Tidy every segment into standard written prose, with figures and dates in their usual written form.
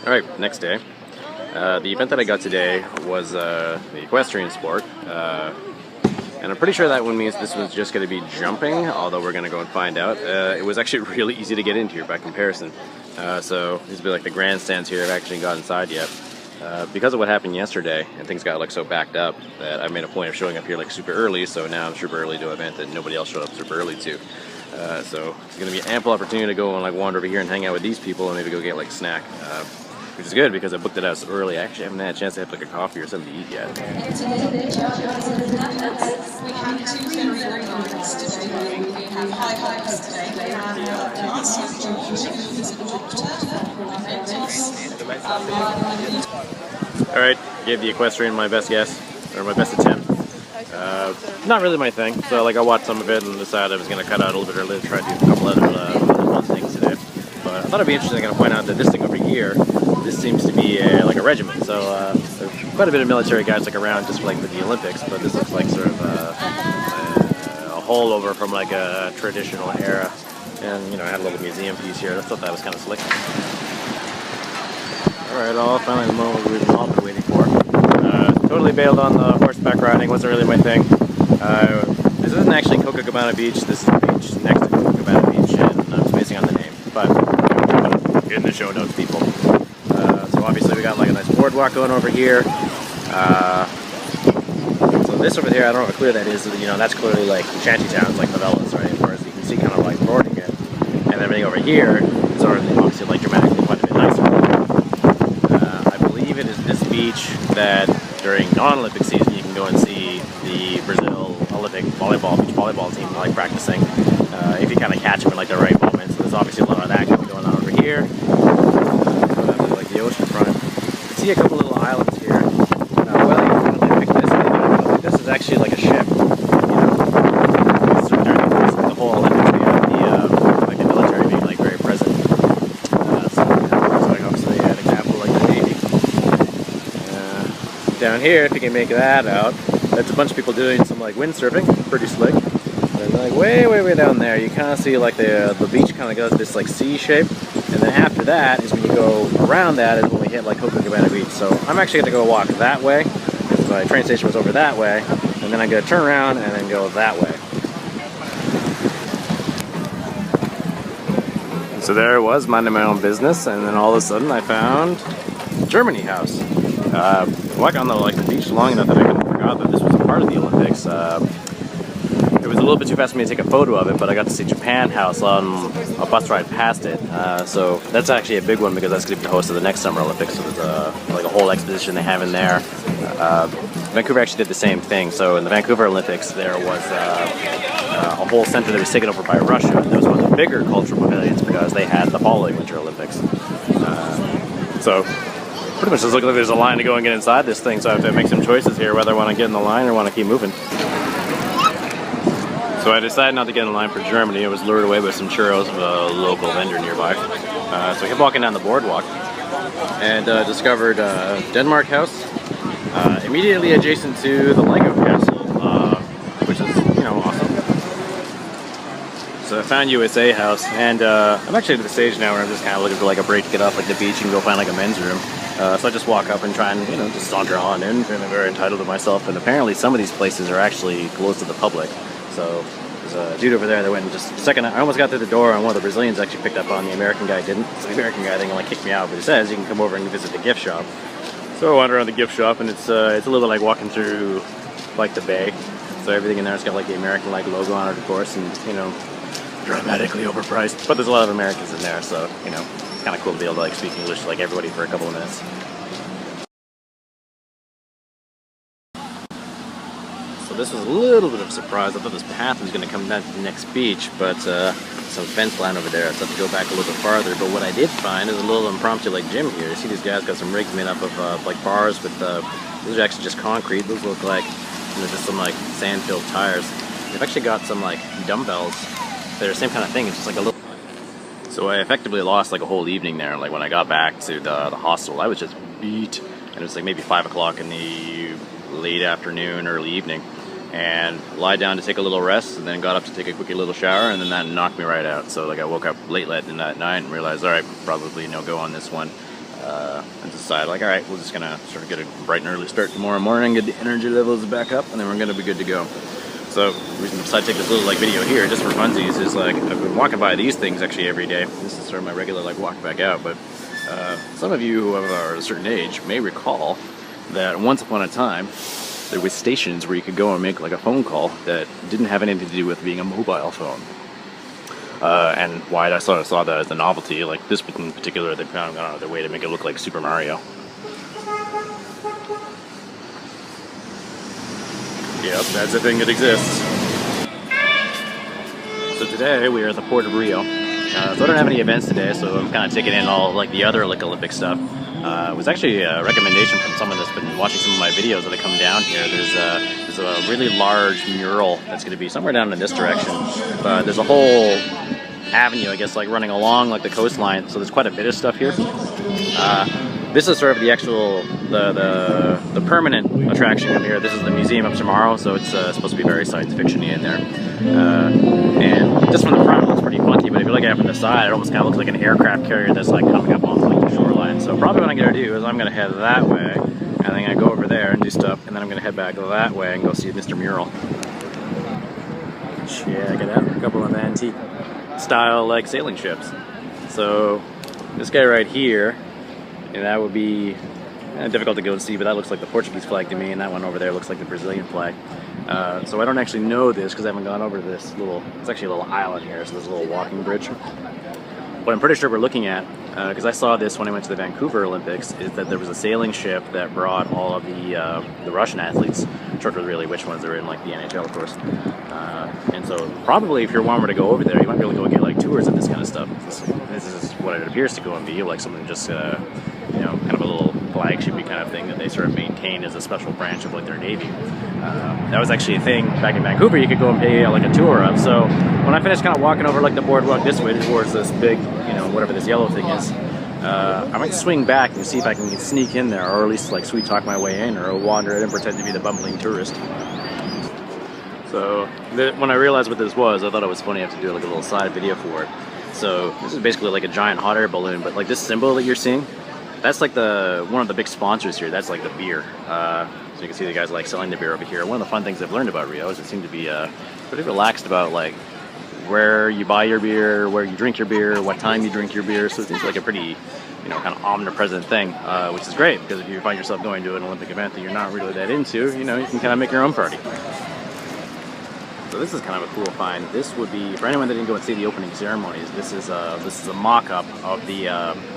Alright, next day. The event that I got today was the equestrian sport. And I'm pretty sure that one means this was just going to be jumping, although we're going to go and find out. It was actually really easy to get into here by comparison. So these will be like the grandstands here. I've actually got inside yet. Because of what happened yesterday, and things got like so backed up that I made a point of showing up here like super early, so now I'm super early to an event that nobody else showed up super early to. So it's going to be an ample opportunity to go and like wander over here and hang out with these people and maybe go get like a snack. Which is good because I booked it out so early. I actually haven't had a chance to have like a coffee or something to eat yet. We have two very early events today. We have high hopes today and last Alright, gave the equestrian my best guess, or my best attempt. Not really my thing, so like I watched some of it and decided I was going to cut out a little bit early to try to do a couple other fun things today. But I thought it'd be interesting to point out that this thing over here, this seems to be like a regiment, so there's quite a bit of military guys like around just like with the Olympics, but this looks like sort of a holdover from like a traditional era, and you know, I had a little museum piece here. I thought that was kind of slick. Alright, finally the moment we've all been waiting for. Totally bailed on the horseback riding, wasn't really my thing. This isn't actually Copacabana Beach, this is the beach next to Copacabana Beach, and I'm spacing on the name, but in the show notes, people. So obviously we got like a nice boardwalk going over here. So this over here, I don't know how clear that is. You know, that's clearly like shanty towns, like favelas, right? Whereas you can see kind of like boarding it, and everything over here is obviously like dramatically quite a bit nicer. I believe it is this beach that during non-Olympic season you can go and see the Brazil Olympic beach volleyball team like practicing. If you kind of catch them in like the right moment. So there's obviously a lot of that going on over here. Like the ocean front. You can see a couple little islands here. This is actually like a ship. You know, so during the whole Olympics, we have like the military being like very present. So like obviously an example like the Navy. Down here, if you can make that out, that's a bunch of people doing some like windsurfing, pretty slick. And like way down there, you kind of see like the beach kind of goes this like C shape, and then after that is when you go around that is when we hit like Copacabana Beach. So I'm actually going to go walk that way, because my train station was over that way, and then I'm going to turn around and then go that way. So there it was, minding my own business, and then all of a sudden I found Germany House. Walked on the beach long enough that I kind of forgot that this was a part of the Olympics. It was a little bit too fast for me to take a photo of it, but I got to see Japan House on a bus ride past it. So that's actually a big one because that's going to be the host of the next Summer Olympics. So there's like a whole exposition they have in there. Vancouver actually did the same thing. So in the Vancouver Olympics, there was a whole center that was taken over by Russia. And there was one of the bigger cultural pavilions because they had the following Winter Olympics. So pretty much just looks like there's a line to go and get inside this thing. So I have to make some choices here whether I want to get in the line or want to keep moving. So I decided not to get in line for Germany. I was lured away by some churros of a local vendor nearby. So I kept walking down the boardwalk and discovered Denmark House, immediately adjacent to the Lego Castle, which is, you know, awesome. So I found USA House, and I'm actually at the stage now where I'm just kind of looking for like a break to get off like the beach and go find like a men's room. So I just walk up and try and, you know, just saunter on in, feeling very entitled to myself. And apparently some of these places are actually closed to the public. So there's a dude over there that went and just a second. I almost got through the door, and one of the Brazilians actually picked up on. The American guy didn't. So the American guy didn't like kick me out, but he says you can come over and visit the gift shop. So I wander around the gift shop, and it's a little like walking through like the bay. So everything in there has got like the American like logo on it, of course, and you know, dramatically overpriced. But there's a lot of Americans in there, so you know, it's kind of cool to be able to like speak English to like everybody for a couple of minutes. So this was a little bit of a surprise. I thought this path was going to come down to the next beach, but some fence line over there. So I have to go back a little bit farther. But what I did find is a little impromptu like gym here. You see these guys got some rigs made up of like bars with those are actually just concrete. Those look like, you know, just some like sand-filled tires. They've actually got some like dumbbells. They're the same kind of thing. It's just like a little. So I effectively lost like a whole evening there. Like when I got back to the hostel, I was just beat, and it was like maybe 5 o'clock in the late afternoon, early evening. And lied down to take a little rest, and then got up to take a quick little shower, and then that knocked me right out. So like I woke up late that night and realized, all right, probably no go on this one. and decided like, all right, we're just gonna sort of get a bright and early start tomorrow morning, get the energy levels back up, and then we're gonna be good to go. So the reason I decided to take this little like video here, just for funsies, is like I've been walking by these things actually every day. This is sort of my regular like walk back out. But some of you who are a certain age may recall that once upon a time there was stations where you could go and make like a phone call that didn't have anything to do with being a mobile phone. And why I sort of saw that as a novelty, like this in particular, they found gone out of their way to make it look like Super Mario. Yep, that's a thing that exists. So today we are at the Port of Rio. So I don't have any events today, so I'm kind of taking in all like the other like Olympic stuff. It was actually a recommendation from someone that's been watching some of my videos that I come down here. There's a really large mural that's going to be somewhere down in this direction. There's a whole avenue, I guess, like running along like the coastline. So there's quite a bit of stuff here. This is sort of the actual, the permanent attraction up here. This is the museum up tomorrow, so it's supposed to be very science fiction-y in there. And just from the front it looks pretty funky, but if you look at it from the side, it almost kind of looks like an aircraft carrier that's like coming up on like the shoreline. So probably what I'm going to do is I'm going to head that way, and then I'm going to go over there and do stuff, and then I'm going to head back that way and go see Mr. Mural. Check it out, a couple of antique style like sailing ships. So this guy right here, and that would be difficult to go and see, but that looks like the Portuguese flag to me, and that one over there looks like the Brazilian flag. So I don't actually know this because I haven't gone over this little, it's actually a little island here, so there's a little walking bridge. What I'm pretty sure we're looking at, because I saw this when I went to the Vancouver Olympics, is that there was a sailing ship that brought all of the Russian athletes, short of really which ones are in like the NHL, of course. And so probably if you're wanting to go over there, you might be able to go get like tours of this kind of stuff. This is what it appears to go and be, like something just you know, kind of a little flagshipy kind of thing that they sort of maintain as a special branch of like their navy. That was actually a thing back in Vancouver you could go and pay like a tour of. So when I finished kind of walking over like the boardwalk this way towards this big, you know, whatever this yellow thing is, I might swing back and see if I can sneak in there, or at least like sweet talk my way in, or wander in and pretend to be the bumbling tourist. So when I realized what this was, I thought it was funny. I have to do like a little side video for it. So this is basically like a giant hot air balloon, but like this symbol that you're seeing, that's like one of the big sponsors here. That's like the beer. So you can see the guys like selling the beer over here. One of the fun things I've learned about Rio is it seemed to be pretty relaxed about like where you buy your beer, where you drink your beer, what time you drink your beer. So it seems like a pretty, you know, kind of omnipresent thing, which is great because if you find yourself going to an Olympic event that you're not really that into, you know, you can kind of make your own party. So this is kind of a cool find. This would be, for anyone that didn't go and see the opening ceremonies, this is a mock-up of the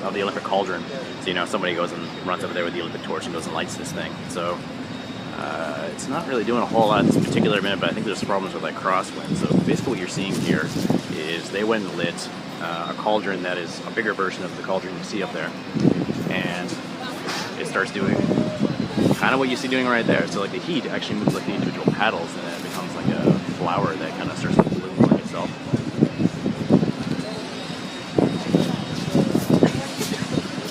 Olympic cauldron. So, you know, somebody goes and runs over there with the Olympic torch and goes and lights this thing. So it's not really doing a whole lot at this particular minute, but I think there's problems with like crosswind. So basically what you're seeing here is they went and lit a cauldron that is a bigger version of the cauldron you see up there. And it starts doing kind of what you see doing right there. So like the heat actually moves like the individual paddles, and then it becomes like a flower that kind of starts to bloom like itself.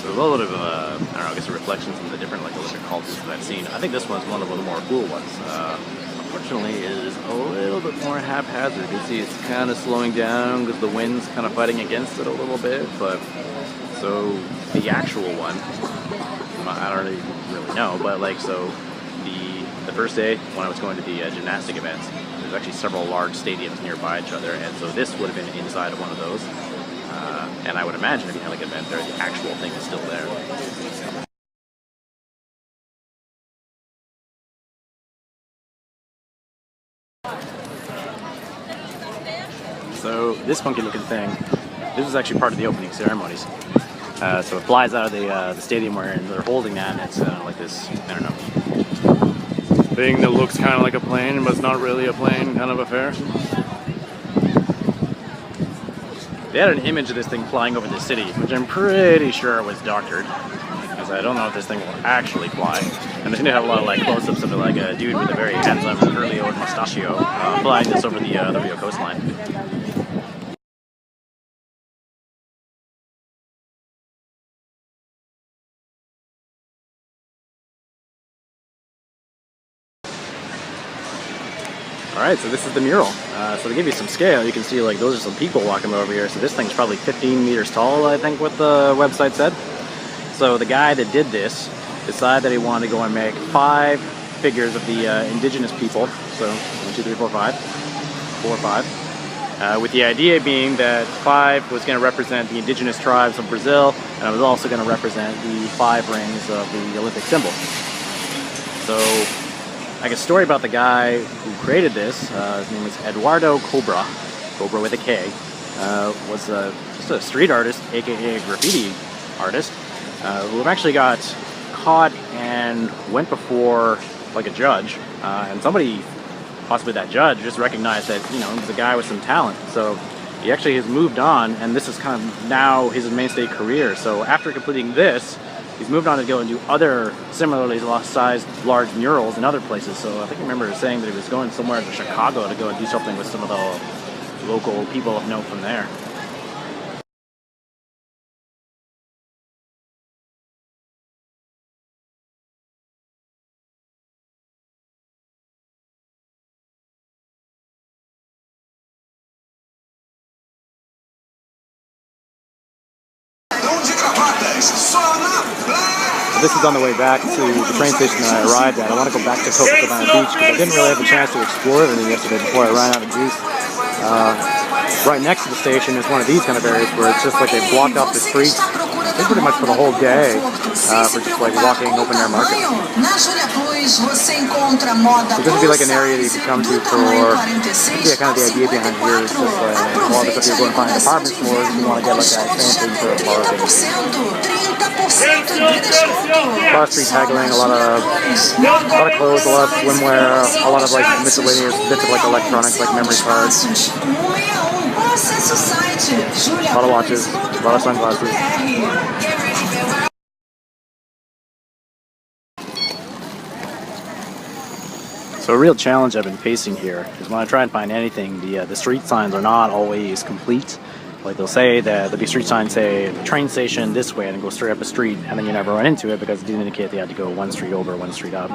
So a little bit of I don't know, I guess reflections in the different like Olympic cauldrons that I've seen. I think this one's one of the more cool ones. Unfortunately, it is a little bit more haphazard. You can see it's kind of slowing down because the wind's kind of fighting against it a little bit. But so the actual one, I don't really know, but like so the first day when I was going to the gymnastic events, there's actually several large stadiums nearby each other, and so this would have been inside of one of those. And I would imagine if you had like an event there, the actual thing is still there. So this funky looking thing, this was actually part of the opening ceremonies. So it flies out of the stadium where they're holding that, and it's like this, I don't know, thing that looks kind of like a plane, but it's not really a plane kind of affair. They had an image of this thing flying over the city, which I'm pretty sure was doctored, because I don't know if this thing will actually fly. And they do have a lot of like close-ups of like a dude with a very handsome curly-old mustachio flying this over the Rio coastline. Alright, so this is the mural. So to give you some scale, you can see like those are some people walking over here. So this thing's probably 15 meters tall, I think what the website said. So the guy that did this decided that he wanted to go and make 5 figures of the indigenous people. So 1, 2, 3, 4, 5. 4 or 5. With the idea being that 5 was going to represent the indigenous tribes of Brazil, and it was also going to represent the 5 rings of the Olympic symbol. So, I guess a story about the guy who created this, his name was Eduardo Cobra with a K, was just a street artist, aka a graffiti artist, who actually got caught and went before like a judge, and somebody, possibly that judge, just recognized that, you know, he was a guy with some talent. So he actually has moved on, and this is kind of now his mainstay career. So after completing this, he's moved on to go and do other similarly sized large murals in other places. So I think I remember saying that he was going somewhere to Chicago to go and do something with some of the local people of note from there. So this is on the way back to the train station that I arrived at. I want to go back to Copacabana Beach because I didn't really have a chance to explore everything yesterday before I ran out of juice. Right next to the station is one of these kind of areas where it's just like they blocked off the streets, I think pretty much for the whole day, for just like walking open air market. So this would be like an area that you could come to for, yeah, kind of the idea behind here is just like, well, if you're going to find department stores, you want to get like that same thing for a bargain. A lot of street haggling, a lot of clothes, a lot of swimwear, a lot of like miscellaneous bits of like electronics, like memory cards. A lot of watches, a lot of sunglasses. So a real challenge I've been facing here is when I try and find anything, the street signs are not always complete. Like they'll say that there'll be street signs say the train station this way and go straight up a street, and then you never run into it because it didn't indicate they had to go 1 street over, 1 street up.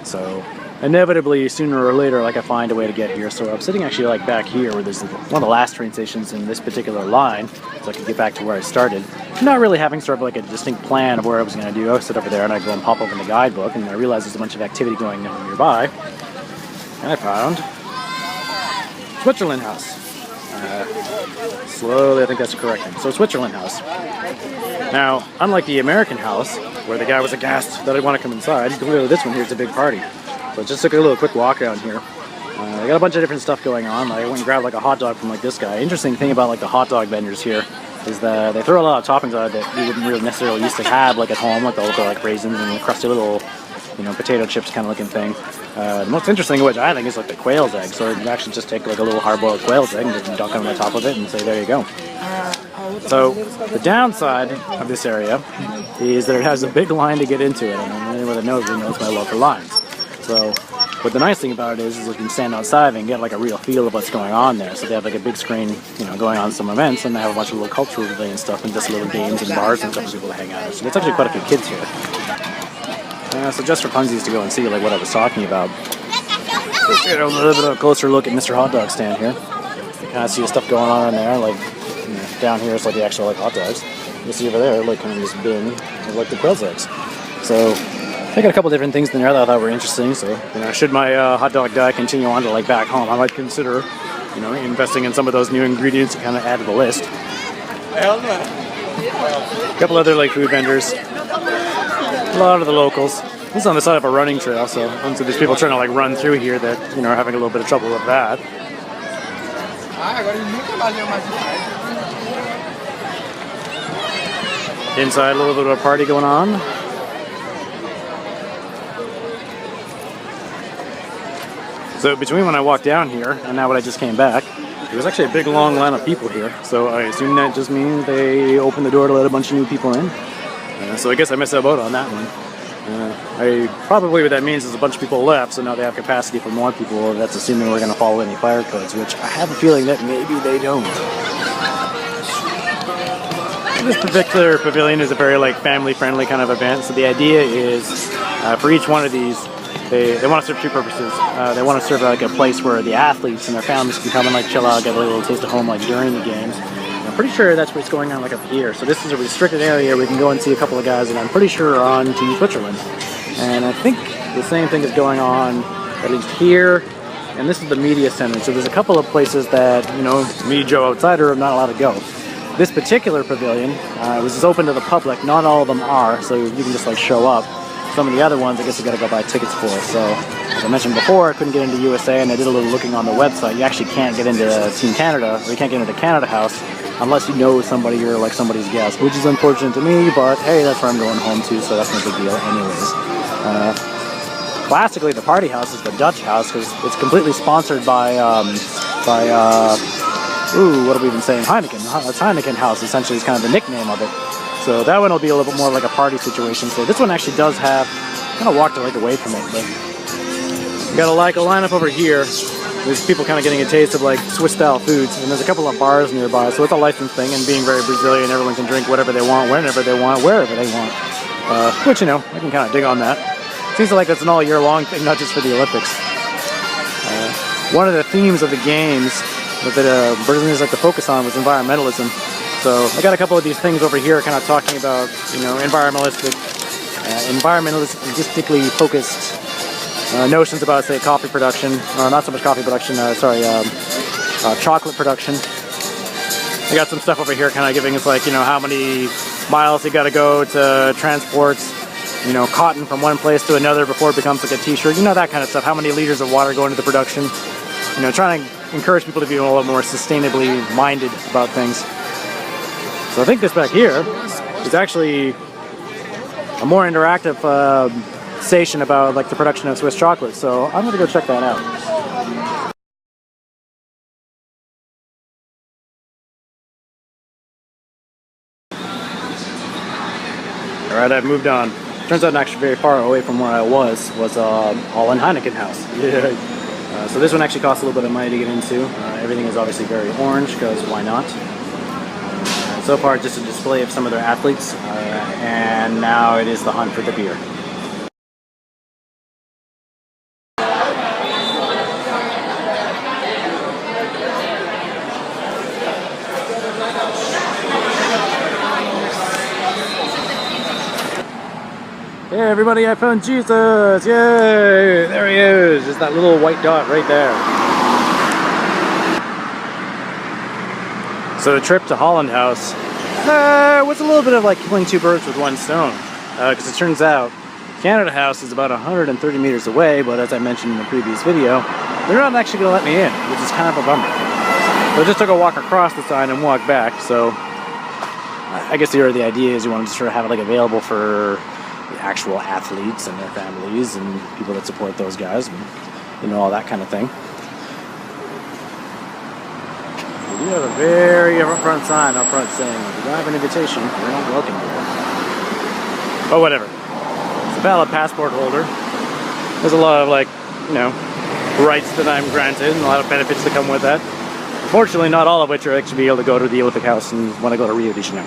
So inevitably, sooner or later, like I find a way to get here. So I'm sitting actually like back here where there's one of the last train stations in this particular line, so I could get back to where I started. Not really having sort of like a distinct plan of where I was going to do. I sit over there and I go and pop open the guidebook, and I realize there's a bunch of activity going on nearby. And I found Switzerland House. Slowly, I think that's the correct name. So Switzerland House. Now, unlike the American house, where the guy was aghast that I'd want to come inside, clearly this one here is a big party. So I just took a little quick walk around here. They got a bunch of different stuff going on. I went and grabbed like a hot dog from like this guy. Interesting thing about like the hot dog vendors here is that they throw a lot of toppings on it that you wouldn't really necessarily used to have like at home, like the local like raisins and the crusty little, you know, potato chips kind of looking thing. The most interesting of which I think is like the quail's egg. So you actually just take like a little hard-boiled quail's egg and just dunk it on the top of it and say, there you go. So the downside of this area is that it has a big line to get into it, and anyone that knows my love for lines. So, but the nice thing about it is you can stand outside and get like a real feel of what's going on there. So they have like a big screen, you know, going on some events, and they have a bunch of little cultural related stuff and just little games and bars and stuff for people to hang out. So there's actually quite a few kids here. So just for funsies to go and see like what I was talking about. Just get a little bit of a closer look at Mr. Hot Dog stand here. You kind of see the stuff going on in there, like, you know, down here it's like the actual like hot dogs. You see over there like kind of this bin of like the quail's eggs. So I got a couple different things in there that I thought were interesting. So, you know, should my hot dog diet continue on to like back home, I might consider, you know, investing in some of those new ingredients to kind of add to the list. A couple other like food vendors. A lot of the locals. This is on the side of a running trail, so there's people trying to like run through here that, you know, are having a little bit of trouble with that. Inside, a little bit of a party going on. So between when I walked down here and now when I just came back, there's actually a big long line of people here. So I assume that just means they opened the door to let a bunch of new people in. So I guess I missed a boat on that one. Probably what that means is a bunch of people left, so now they have capacity for more people. That's assuming we're going to follow any fire codes, which I have a feeling that maybe they don't. This particular pavilion is a very like family-friendly kind of event. So the idea is for each one of these, they want to serve two purposes. They want to serve like a place where the athletes and their families can come and like chill out, get a little taste of home like during the games. I'm pretty sure that's what's going on like up here. So this is a restricted area. We can go and see a couple of guys, and I'm pretty sure are on to Switzerland. And I think the same thing is going on at least here. And this is the media center. So there's a couple of places that, you know, me, Joe Outsider, am not allowed to go. This particular pavilion was open to the public. Not all of them are, so you can just like show up. Some of the other ones, I guess you gotta go buy tickets for. So, as I mentioned before, I couldn't get into USA, and I did a little looking on the website. You actually can't get into Team Canada, or you can't get into Canada House, unless you know somebody or like somebody's guest, which is unfortunate to me, but hey, that's where I'm going home to, so that's no big deal anyways. Classically, the party house is the Dutch house, because it's completely sponsored by what are we even saying? Heineken. It's Heineken House, essentially, is kind of the nickname of it. So that one will be a little bit more like a party situation. So this one actually does have, kind of walked like away from it, but you got like a lineup over here. There's people kind of getting a taste of like Swiss style foods, and there's a couple of bars nearby. So it's a licensed thing, and being very Brazilian, everyone can drink whatever they want, whenever they want, wherever they want. Which, you know, I can kind of dig on that. Seems like it's an all year long thing, not just for the Olympics. One of the themes of the games that Brazilians like to focus on was environmentalism. So I got a couple of these things over here kind of talking about, you know, environmentalistically focused notions about, say, coffee production, or not so much coffee production, chocolate production. I got some stuff over here kind of giving us like, you know, how many miles you got to go to transport, you know, cotton from one place to another before it becomes like a t-shirt, you know, that kind of stuff. How many liters of water go into the production? You know, trying to encourage people to be a little more sustainably minded about things. So I think this back here is actually a more interactive station about like the production of Swiss chocolate. So I'm gonna go check that out. All right, I've moved on. Turns out not actually very far away from where I was all in Heineken House. Yeah. So this one actually costs a little bit of money to get into. Everything is obviously very orange, because why not? So far, just a display of some of their athletes, and now it is the hunt for the beer. Hey everybody, I found Jesus! Yay! There he is! Just that little white dot right there. So the trip to Holland House was a little bit of like killing two birds with one stone. Because it turns out Canada House is about 130 meters away, but as I mentioned in the previous video, they're not actually going to let me in, which is kind of a bummer. So I just took a walk across the sign and walk back, so I guess the idea is you want to sort of have it like available for the actual athletes and their families and people that support those guys, and, you know, all that kind of thing. We do have a very upfront sign up front saying, if you don't have an invitation, you're not welcome here. But whatever. It's a valid passport holder. There's a lot of, like, you know, rights that I'm granted and a lot of benefits that come with that. Fortunately, not all of which are actually be able to go to the Olympic House and want to go to Rio de Janeiro.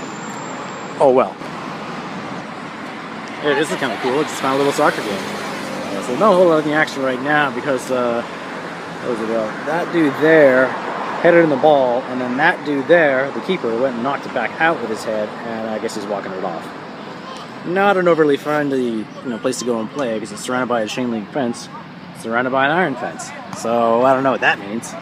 Oh well. Hey, this is kind of cool. I just found a little soccer game. So no whole lot of the action right now because that dude there headed in the ball, and then that dude there, the keeper, went and knocked it back out with his head, and I guess he's walking it off. Not an overly friendly, place to go and play because it's surrounded by a chain link fence, surrounded by an iron fence. So I don't know what that means.